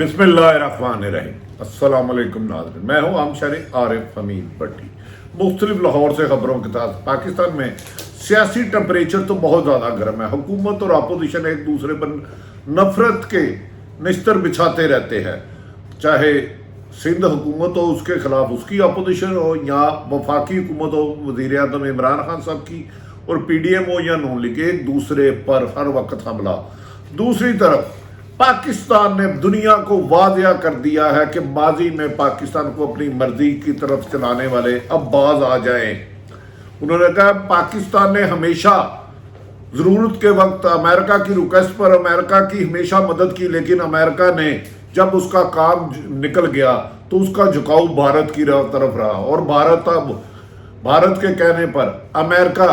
बिस्मिल्लाहिर्रहमानिर्रहीम। अस्सलाम वालेकुम नाज़रीन, मैं हूँ आमशरी आरिफ हमीद भट्टी। मुख्तलिफ लाहौर से खबरों के साथ पाकिस्तान में सियासी टेम्परेचर तो बहुत ज़्यादा गर्म है। हुकूमत और अपोजिशन एक दूसरे पर नफरत के निश्तर बिछाते रहते हैं, चाहे सिंध हुकूमत हो उसके खिलाफ उसकी अपोजिशन हो, या वफाकी हुकूमत हो वज़ीर आज़म इमरान खान साहब की, और PDM हो या नून लीग, एक दूसरे पर हर वक्त हमला। दूसरी तरफ पाकिस्तान ने दुनिया को वाज़िया कर दिया है कि माजी में पाकिस्तान को अपनी मर्जी की तरफ चलाने वाले अब बाज आ जाएं। उन्होंने कहा पाकिस्तान ने हमेशा ज़रूरत के वक्त अमेरिका की रिक्वेस्ट पर अमेरिका की हमेशा मदद की, लेकिन अमेरिका ने जब उसका काम निकल गया तो उसका झुकाव भारत की तरफ रहा, और भारत के कहने पर अमेरिका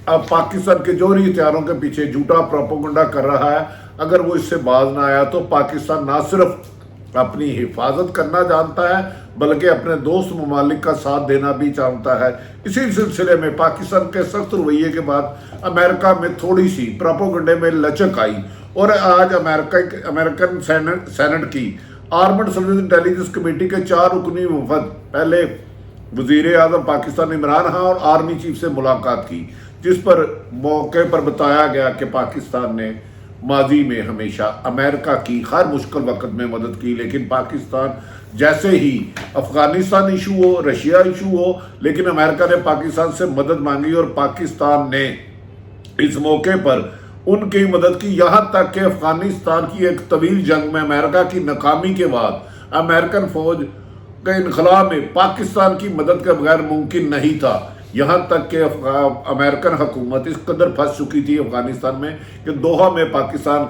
अब पाकिस्तान के जौहरी हथियारों के पीछे झूठा प्रोपेगेंडा कर रहा है। अगर वो इससे बाज ना आया तो पाकिस्तान ना सिर्फ अपनी हिफाजत करना जानता है बल्कि अपने दोस्त ममालिक का साथ देना भी चाहता है। इसी सिलसिले में पाकिस्तान के सख्त रवैये के बाद अमेरिका में थोड़ी सी प्रोपेगेंडे में लचक आई, और आज अमेरिकन सेनेट की आर्मड सर्विस इंटेलिजेंस कमेटी के 4 रुकनी वफद पहले वज़ीर आज़म पाकिस्तान इमरान खान और आर्मी चीफ से मुलाकात की, जिस पर मौके पर बताया गया कि पाकिस्तान ने माजी में हमेशा अमेरिका की हर मुश्किल वक्त में मदद की, लेकिन पाकिस्तान जैसे ही अफगानिस्तान इशू हो, रशिया इशू हो, लेकिन अमेरिका ने पाकिस्तान से मदद मांगी और पाकिस्तान ने इस मौके पर उनकी मदद की। यहाँ तक कि अफगानिस्तान की एक तवील जंग में अमेरिका की नाकामी के बाद अमेरिकन फौज के इनखला में पाकिस्तान की मदद के बगैर मुमकिन नहीं था। यहाँ तक कि अमेरिकन हुकूमत इस कदर फंस चुकी थी अफगानिस्तान में कि दोहा में पाकिस्तान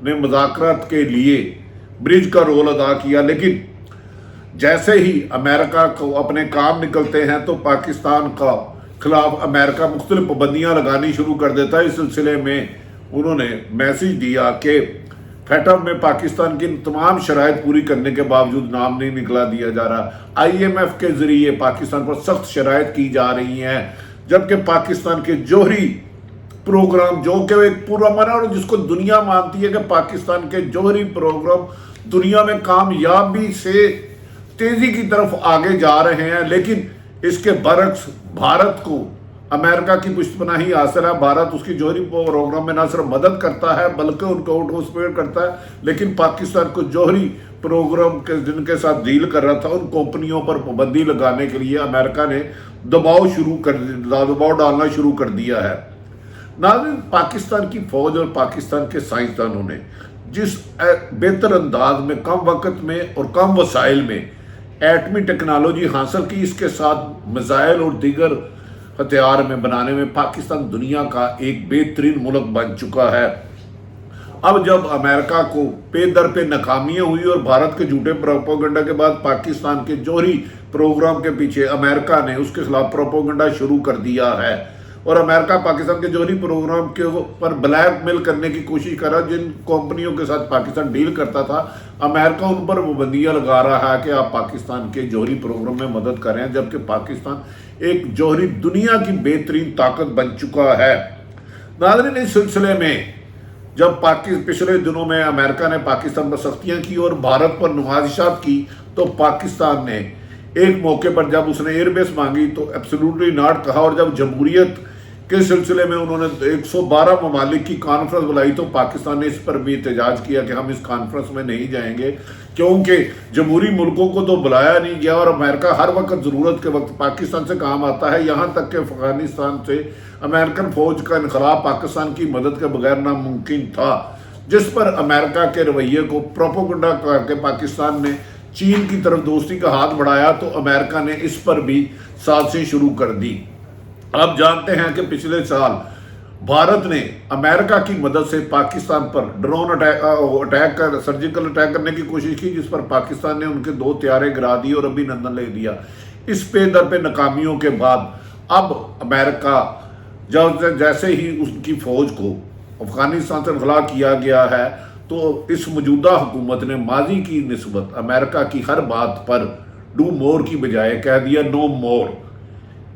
ने मुज़ाकरात के लिए ब्रिज का रोल अदा किया, लेकिन जैसे ही अमेरिका को अपने काम निकलते हैं तो पाकिस्तान का खिलाफ अमेरिका मुख्तलिफ पाबंदियाँ लगानी शुरू कर देता है। इस सिलसिले में उन्होंने मैसेज दिया कि फैटम में पाकिस्तान की तमाम शराइत पूरी करने के बावजूद नाम नहीं निकला दिया जा रहा। IMF के जरिए पाकिस्तान पर सख्त शराइत की जा रही हैं, जबकि पाकिस्तान के जौहरी प्रोग्राम जो कि एक पूरा मना और जिसको दुनिया मानती है कि पाकिस्तान के जौहरी प्रोग्राम दुनिया में कामयाबी से तेजी की तरफ आगे जा रहे हैं, लेकिन इसके बरक्स भारत को अमेरिका की पुष्टपनाही हासिल है। भारत उसकी जौहरी प्रोग्राम में ना सिर्फ मदद करता है बल्कि उनको आउटस्पेयर करता है, लेकिन पाकिस्तान को जौहरी प्रोग्राम के जिनके साथ डील कर रहा था उन कंपनियों पर पाबंदी लगाने के लिए अमेरिका ने दबाव डालना शुरू कर दिया है। नाज़रीन, पाकिस्तान की फौज और पाकिस्तान के साइंसदानों ने जिस बेहतर अंदाज में कम वक्त में और कम वसाइल में एटमी टेक्नोलॉजी हासिल की, इसके साथ मिसाइल और दीगर हथियार में बनाने में पाकिस्तान दुनिया का एक बेहतरीन मुल्क बन चुका है। अब जब अमेरिका को पे दर पे नाकामियां हुई और भारत के झूठे प्रोपेगेंडा के बाद पाकिस्तान के जौहरी प्रोग्राम के पीछे अमेरिका ने उसके खिलाफ प्रोपेगेंडा शुरू कर दिया है, और अमेरिका पाकिस्तान के जौहरी प्रोग्राम के पर ब्लैकमेल करने की कोशिश कर रहा है। जिन कंपनियों के साथ पाकिस्तान डील करता था अमेरिका उन पर पाबंदियां लगा रहा है कि आप पाकिस्तान के जौहरी प्रोग्राम में मदद कर रहे हैं, जबकि पाकिस्तान एक जौहरी दुनिया की बेहतरीन ताकत बन चुका है। नाज़रीन, इस सिलसिले में जब पिछले दिनों में अमेरिका ने पाकिस्तान पर सख्तियां की और भारत पर नुमाइशात की, तो पाकिस्तान ने एक मौके पर जब उसने एयरबेस मांगी तो एब्सोल्युटली नॉट कहा, और जब जमहूरियत के सिलसिले में उन्होंने 112 ममालिक की कॉन्फ्रेंस बुलाई तो पाकिस्तान ने इस पर भी एहतजाज किया कि हम इस कॉन्फ्रेंस में नहीं जाएंगे, क्योंकि जमहूरी मुल्कों को तो बुलाया नहीं गया और अमेरिका हर वक्त ज़रूरत के वक्त पाकिस्तान से काम आता है। यहाँ तक कि अफगानिस्तान से अमेरिकन फ़ौज का इनखलाब पाकिस्तान की मदद के बगैर नामुमकिन था, जिस पर अमेरिका के रवैये को प्रोपेगेंडा करके पाकिस्तान ने चीन की तरफ दोस्ती का हाथ बढ़ाया, तो अमेरिका ने इस पर भी साजिशें शुरू कर दी। अब जानते हैं कि पिछले साल भारत ने अमेरिका की मदद से पाकिस्तान पर ड्रोन सर्जिकल अटैक करने की कोशिश की, जिस पर पाकिस्तान ने उनके 2 त्यारे गिरा दिए और अभिनंदन ले दिया। इस पे दर पे नाकामियों के बाद अब अमेरिका जैसे ही उसकी फौज को अफगानिस्तान से इनखला किया गया है, तो इस मौजूदा हुकूमत ने माजी की निस्बत अमेरिका की हर बात पर डू मोर की बजाय कह दिया नो मोर।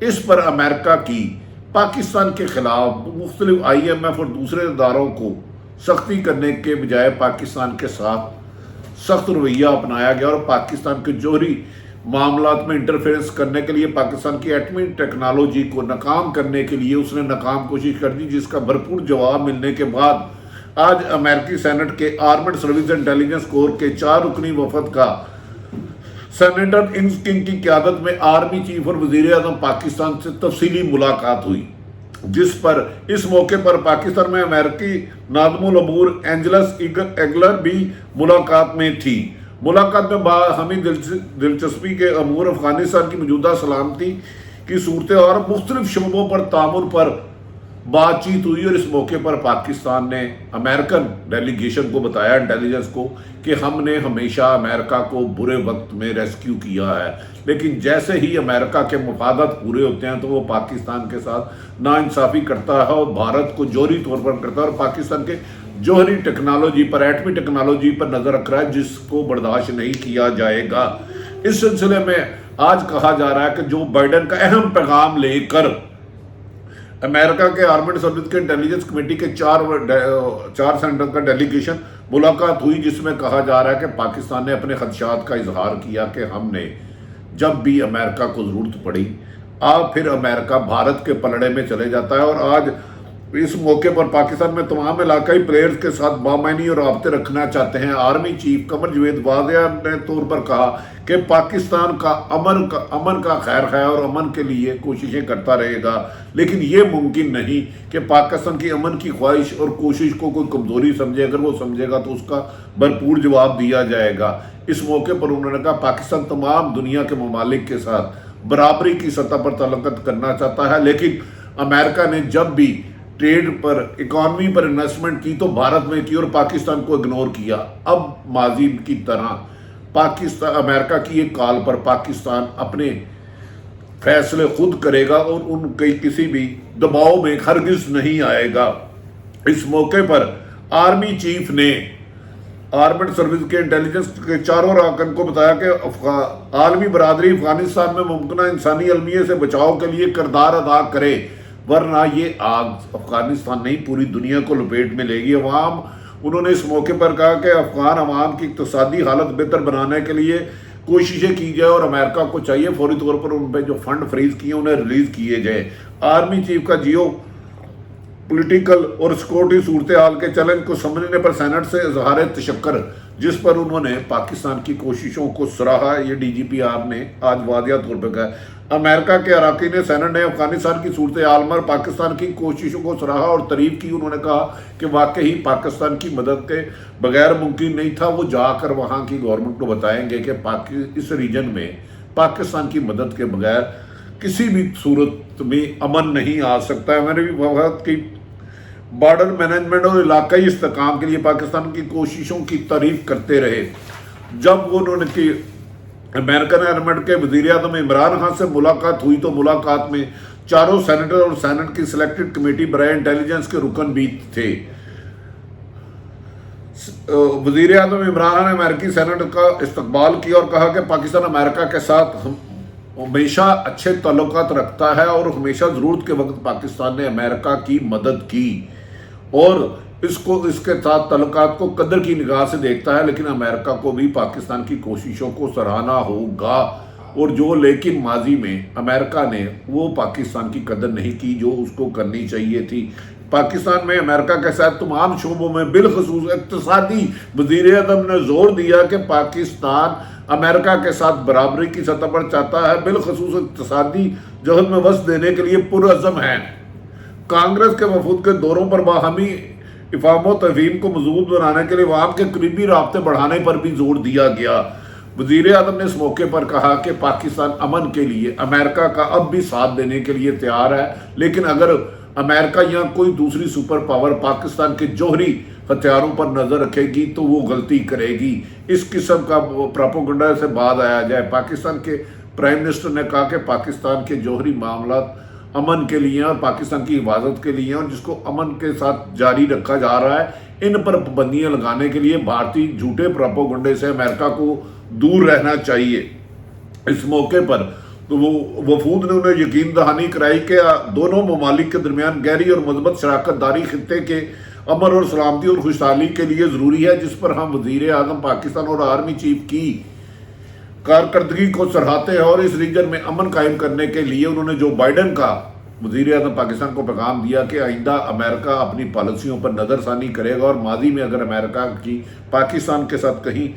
इस पर अमेरिका की पाकिस्तान के खिलाफ मुख्तलिफ IMF और दूसरे इदारों को सख्ती करने के बजाय पाकिस्तान के साथ सख्त रवैया अपनाया गया और पाकिस्तान के जौहरी मामलात में इंटरफेरेंस करने के लिए, पाकिस्तान की एटमी टेक्नोलॉजी को नाकाम करने के लिए उसने नाकाम कोशिश कर दी, जिसका भरपूर जवाब मिलने के बाद आज अमेरिकी सेनेट के आर्मड सर्विस इंटेलिजेंस कोर के 4 रुकनी वफद का सेनेटर किंग की क़यादत में आर्मी चीफ और वज़ीर आज़म पाकिस्तान से तफसीली मुलाकात हुई, जिस पर इस मौके पर पाकिस्तान में अमेरिकी नादमुल अमूर एंजलस एगलर भी मुलाकात में थी। मुलाकात में बाहमी दिलचस्पी के अमूर अफगानिस्तान की मौजूदा सलामती की सूरत और मुख्तलिफ शोबों पर तामुल पर बातचीत हुई और इस मौके पर पाकिस्तान ने अमेरिकन डेलीगेशन को बताया, इंटेलिजेंस को, कि हमने हमेशा अमेरिका को बुरे वक्त में रेस्क्यू किया है, लेकिन जैसे ही अमेरिका के मफादत पूरे होते हैं तो वो पाकिस्तान के साथ नाइंसाफ़ी करता है और भारत को जौहरी तौर पर करता है और पाकिस्तान के जौहरी टेक्नोलॉजी पर, एटमी टेक्नोलॉजी पर नज़र रख रहा है, जिसको बर्दाश्त नहीं किया जाएगा। इस सिलसिले में आज कहा जा रहा है कि जो बाइडन का अहम पैगाम लेकर अमेरिका के आर्मड सर्विस के इंटेलिजेंस कमेटी के 4 सेनेटर का डेलीगेशन मुलाकात हुई, जिसमें कहा जा रहा है कि पाकिस्तान ने अपने खदशात का इजहार किया कि हमने जब भी अमेरिका को ज़रूरत पड़ी फिर अमेरिका भारत के पलड़े में चले जाता है। और आज इस मौके पर पाकिस्तान में तमाम इलाकाई प्लेयर्स के साथ बामानी और राब्ते रखना चाहते हैं। आर्मी चीफ कमर जवेद वाज़ेह ने तौर पर कहा कि पाकिस्तान का अमन का खैर है और अमन के लिए कोशिशें करता रहेगा, लेकिन ये मुमकिन नहीं कि पाकिस्तान की अमन की ख्वाहिश और कोशिश को कोई कमज़ोरी समझे। अगर वो समझेगा तो उसका भरपूर जवाब दिया जाएगा। इस मौके पर उन्होंने कहा पाकिस्तान तमाम दुनिया के ममालिक के साथ बराबरी की सतह पर ताल्लुकात करना चाहता है, लेकिन अमेरिका ने जब भी ट्रेड पर, इकॉनमी पर इन्वेस्टमेंट की तो भारत में की और पाकिस्तान को इग्नोर किया। अब माजी की तरह पाकिस्तान, अमेरिका की एक कॉल पर पाकिस्तान अपने फैसले खुद करेगा और उनके किसी भी दबाव में हरगिज नहीं आएगा। इस मौके पर आर्मी चीफ ने आर्मड सर्विस के इंटेलिजेंस के 4 अरकान को बताया कि आलमी बरादरी अफगानिस्तान में मुमकिन इंसानी अलमिये से बचाव के लिए किरदार अदा करे, वरना ये आग अफगानिस्तान नहीं पूरी दुनिया को लपेट में लेगी। उन्होंने इस मौके पर कहा कि अफगान अवाम की इक़्तिसादी हालत बेहतर बनाने के लिए कोशिशें की जाए और अमेरिका को चाहिए फौरी तौर पर उन पर जो फंड फ्रीज किए उन्हें रिलीज़ किए जाए। आर्मी चीफ का जियो पॉलिटिकल और सिक्योरिटी सूरत हाल के चैलेंज को समझने पर सेनेट से इजहार तशक्कर, जिस पर उन्होंने पाकिस्तान की कोशिशों को सराहा। ये DGP ने आज वादिया तौर पर कहा। अमेरिका के अराकीन ने सेनेट ने अफगानिस्तान की सूरत हाल में पाकिस्तान की कोशिशों को सराहा और तारीफ की। उन्होंने कहा कि वाकई पाकिस्तान की मदद के बगैर मुमकिन नहीं था। वो जाकर वहाँ की गवर्नमेंट को बताएंगे कि इस रीजन में पाकिस्तान की मदद के बगैर किसी भी सूरत में अमन नहीं आ सकता है। मैंने भी बहुत की बॉर्डर मैनेजमेंट और इलाकाई इस्तेहकाम के लिए पाकिस्तान की कोशिशों की तारीफ करते रहे। जब उन्होंने की अमेरिकन आर्मड के वज़ीर आज़म इमरान खान से मुलाकात हुई तो मुलाकात में 4 सेनेटर और सेनेट की सिलेक्टेड कमेटी बराए इंटेलिजेंस के रुकन भी थे। वज़ीर आज़म इमरान खान ने अमेरिकी सेनेट का इस्तकबाल किया और कहा कि पाकिस्तान अमेरिका के साथ हमेशा अच्छे ताल्लुकात रखता है और हमेशा ज़रूरत के वक्त पाकिस्तान ने अमेरिका की मदद की और इसके साथ ताल्लुकात को कदर की निगाह से देखता है, लेकिन अमेरिका को भी पाकिस्तान की कोशिशों को सराहना होगा। और लेकिन माजी में अमेरिका ने वो पाकिस्तान की कदर नहीं की जो उसको करनी चाहिए थी। पाकिस्तान में अमेरिका के साथ तमाम शोबों में बिलखसूस इक़्तिसादी वज़ीर आज़म ने जोर दिया कि पाकिस्तान अमेरिका के साथ बराबरी की सतह पर चाहता है, बिलखसूस इक़्तिसादी जहद में वसअत देने के लिए पुरअज़्म है। कांग्रेस के वफूद के दौरों पर बाहमी इफ़ाम व तफ़हीम को मज़बूत बनाने के लिए अवाम के करीबी राब्ते बढ़ाने पर भी जोर दिया गया। वज़ीर आज़म ने इस मौके पर कहा कि पाकिस्तान अमन के लिए अमेरिका का अब भी साथ देने के लिए तैयार है, लेकिन अगर अमेरिका या कोई दूसरी सुपर पावर पाकिस्तान के जौहरी हथियारों पर नज़र रखेगी तो वो गलती करेगी। इस किस्म का प्रोपेगेंडा से बाद आया जाए। पाकिस्तान के प्राइम मिनिस्टर ने कहा कि पाकिस्तान के जौहरी मामला अमन के लिए और पाकिस्तान की हिफाजत के लिए और जिसको अमन के साथ जारी रखा जा रहा है, इन पर पाबंदियां लगाने के लिए भारतीय झूठे प्रोपेगेंडे से अमेरिका को दूर रहना चाहिए। इस मौके पर तो वो वफूद ने उन्हें यकीन दहानी कराई कि दोनों ममालिक के दरमियान गहरी और मजबूत शराकत दारी खित्ते के امن اور سلامتی اور خوشحالی کے لیے ضروری ہے، جس پر ہم وزیر اعظم پاکستان اور آرمی چیف کی کارکردگی کو سراہتے ہیں، اور اس ریجن میں امن قائم کرنے کے لیے انہوں نے جو بائیڈن کا وزیر اعظم پاکستان کو پیغام دیا کہ آئندہ امریکہ اپنی پالیسیوں پر نظر ثانی کرے گا، اور ماضی میں اگر امریکہ کی پاکستان کے ساتھ کہیں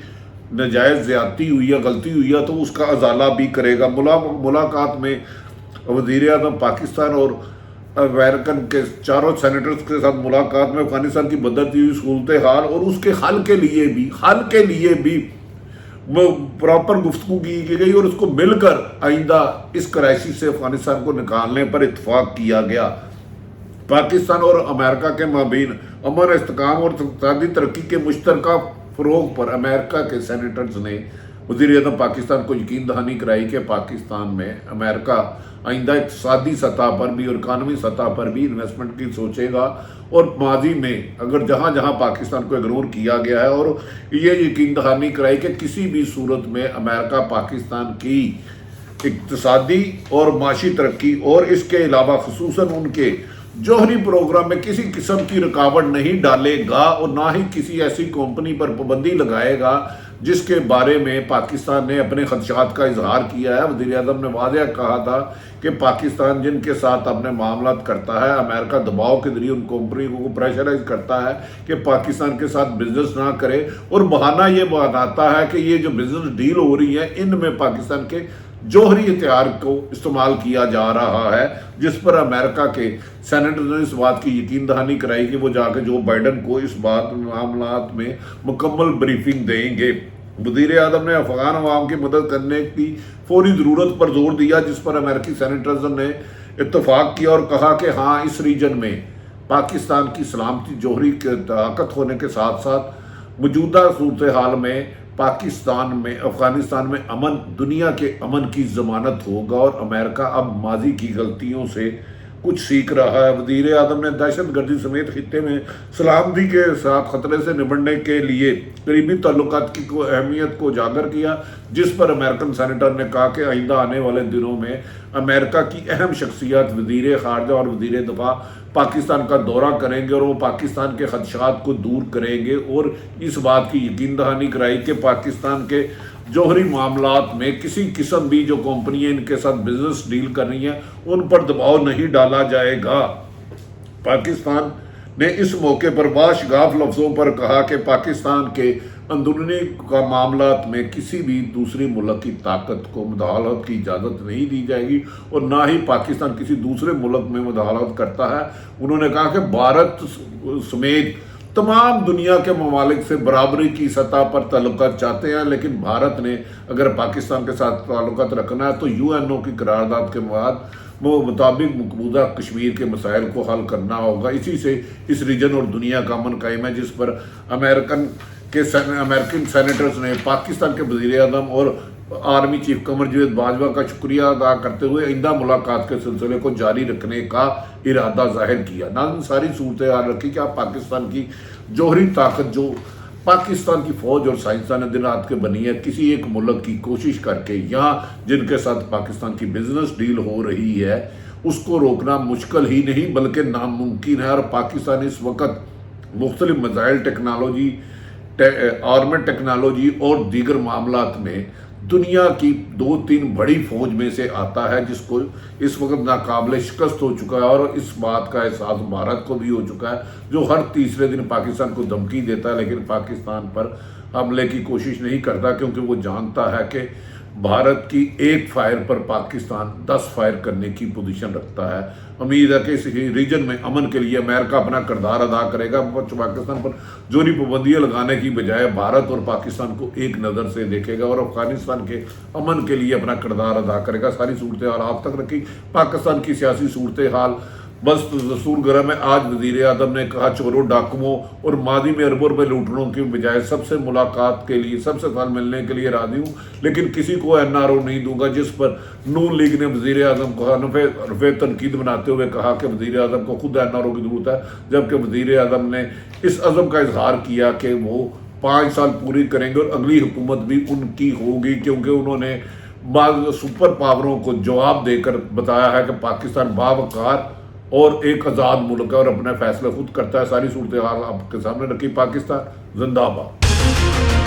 ناجائز زیادتی ہوئی یا غلطی ہوئی ہے تو اس کا ازالہ بھی کرے گا۔ ملاقات میں وزیر اعظم پاکستان اور امریکن کے چاروں سینیٹرز کے ساتھ ملاقات میں افغانستان کی بدلتی ہوئی صورتحال اور اس کے حل کے لیے بھی پراپر گفتگو کی گئی، اور اس کو مل کر آئندہ اس کرائسس سے افغانستان کو نکالنے پر اتفاق کیا گیا۔ پاکستان اور امریکہ کے مابین امن، استحکام اور اقتصادی ترقی کے مشترکہ فروغ پر امریکہ کے سینیٹرز نے وزیر اعظم پاکستان کو یقین دہانی کرائی کہ پاکستان میں امریکہ آئندہ اقتصادی سطح پر بھی اور اکانومی سطح پر بھی انویسٹمنٹ کی سوچے گا، اور ماضی میں اگر جہاں جہاں پاکستان کو اگنور کیا گیا ہے، اور یہ یقین دہانی کرائی کہ کسی بھی صورت میں امریکہ پاکستان کی اقتصادی اور معاشی ترقی اور اس کے علاوہ خصوصاً ان کے جوہری پروگرام میں کسی قسم کی رکاوٹ نہیں ڈالے گا، اور نہ ہی کسی ایسی کمپنی پر پابندی لگائے گا جس کے بارے میں پاکستان نے اپنے خدشات کا اظہار کیا ہے۔ وزیر اعظم نے واضح کہا تھا کہ پاکستان جن کے ساتھ اپنے معاملات کرتا ہے، امریکہ دباؤ کے ذریعے ان کمپنیوں کو پریشرائز کرتا ہے کہ پاکستان کے ساتھ بزنس نہ کرے، اور بہانہ یہ بناتا ہے کہ یہ جو بزنس ڈیل ہو رہی ہے ان میں پاکستان کے جوہری ہتھیار کو استعمال کیا جا رہا ہے، جس پر امریکہ کے سینیٹر نے اس بات کی یقین دہانی کرائی کہ وہ جا کے جو بائیڈن کو اس بات معاملات میں مکمل بریفنگ دیں گے۔ وزیر اعظم نے افغان عوام کی مدد کرنے کی فوری ضرورت پر زور دیا، جس پر امریکی سینیٹرز نے اتفاق کیا اور کہا کہ ہاں، اس ریجن میں پاکستان کی سلامتی جوہری کے طاقت ہونے کے ساتھ ساتھ موجودہ صورتحال میں پاکستان میں افغانستان میں امن دنیا کے امن کی ضمانت ہوگا، اور امریکہ اب ماضی کی غلطیوں سے کچھ سیکھ رہا ہے۔ وزیر اعظم نے دہشت گردی سمیت خطے میں سلامتی کے ساتھ خطرے سے نمٹنے کے لیے قریبی تعلقات کی اہمیت کو اجاگر کیا، جس پر امریکن سینیٹر نے کہا کہ آئندہ آنے والے دنوں میں امریکہ کی اہم شخصیات وزیر خارجہ اور وزیر دفاع پاکستان کا دورہ کریں گے، اور وہ پاکستان کے خدشات کو دور کریں گے، اور اس بات کی یقین دہانی کرائی کہ پاکستان کے جوہری معاملات میں کسی قسم بھی جو کمپنیاں ان کے ساتھ بزنس ڈیل کر رہی ہیں ان پر دباؤ نہیں ڈالا جائے گا۔ پاکستان نے اس موقع پر باشگاف لفظوں پر کہا کہ پاکستان کے اندرونی معاملات میں کسی بھی دوسری ملک کی طاقت کو مداخلت کی اجازت نہیں دی جائے گی، اور نہ ہی پاکستان کسی دوسرے ملک میں مداخلت کرتا ہے۔ انہوں نے کہا کہ بھارت سمیت تمام دنیا کے ممالک سے برابری کی سطح پر تعلقات چاہتے ہیں، لیکن بھارت نے اگر پاکستان کے ساتھ تعلقات رکھنا ہے تو UN کی قرارداد کے مطابق مقبوضہ کشمیر کے مسائل کو حل کرنا ہوگا۔ اسی سے اس ریجن اور دنیا کا امن قائم ہے، جس پر امریکن سینیٹرز نے پاکستان کے وزیر اعظم اور آرمی چیف قمر جاوید باجوہ کا شکریہ ادا کرتے ہوئے آئندہ ملاقات کے سلسلے کو جاری رکھنے کا ارادہ ظاہر کیا۔ ناظرین، ساری صورتحال رکھی کہ آپ پاکستان کی جوہری طاقت جو پاکستان کی فوج اور سائنسدان دن رات کے بنی ہے، کسی ایک ملک کی کوشش کر کے یہاں جن کے ساتھ پاکستان کی بزنس ڈیل ہو رہی ہے اس کو روکنا مشکل ہی نہیں بلکہ ناممکن ہے، اور پاکستان اس وقت مختلف میزائل ٹیکنالوجی، آرمڈ ٹیکنالوجی اور دیگر معاملات میں دنیا کی 2-3 بڑی فوج میں سے آتا ہے، جس کو اس وقت ناقابل شکست ہو چکا ہے، اور اس بات کا احساس بھارت کو بھی ہو چکا ہے، جو ہر تیسرے دن پاکستان کو دھمکی دیتا ہے لیکن پاکستان پر حملے کی کوشش نہیں کرتا، کیونکہ وہ جانتا ہے کہ بھارت کی ایک فائر پر پاکستان 10 فائر کرنے کی پوزیشن رکھتا ہے۔ امید ہے کہ اس ریجن میں امن کے لیے امریکہ اپنا کردار ادا کرے گا، پاکستان پر جوہری پابندیاں لگانے کی بجائے بھارت اور پاکستان کو ایک نظر سے دیکھے گا، اور افغانستان کے امن کے لیے اپنا کردار ادا کرے گا۔ ساری صورتحال آپ تک رکھی، پاکستان کی سیاسی صورتحال بس دستور گرم ہے۔ آج وزیر اعظم نے کہا چوروں، ڈاکوؤں اور ماضی میں اربوں روپے لوٹنوں کی بجائے سب سے ملاقات کے لیے سب سے سال ملنے کے لیے راضی ہوں، لیکن کسی کو NRO نہیں دوں گا، جس پر نون لیگ نے وزیر اعظم کو حرف تنقید بناتے ہوئے کہا کہ وزیر اعظم کو خود NRO کی ضرورت ہے، جبکہ وزیر اعظم نے اس عزم کا اظہار کیا کہ وہ 5 سال پوری کریں گے اور اگلی حکومت بھی ان کی ہوگی، کیونکہ انہوں نے بعض سپر پاوروں کو جواب دے کر بتایا ہے کہ پاکستان باوقار اور ایک آزاد ملک ہے اور اپنے فیصلے خود کرتا ہے. ساری صورتحال آپ کے سامنے رکھی. پاکستان زندہ باد.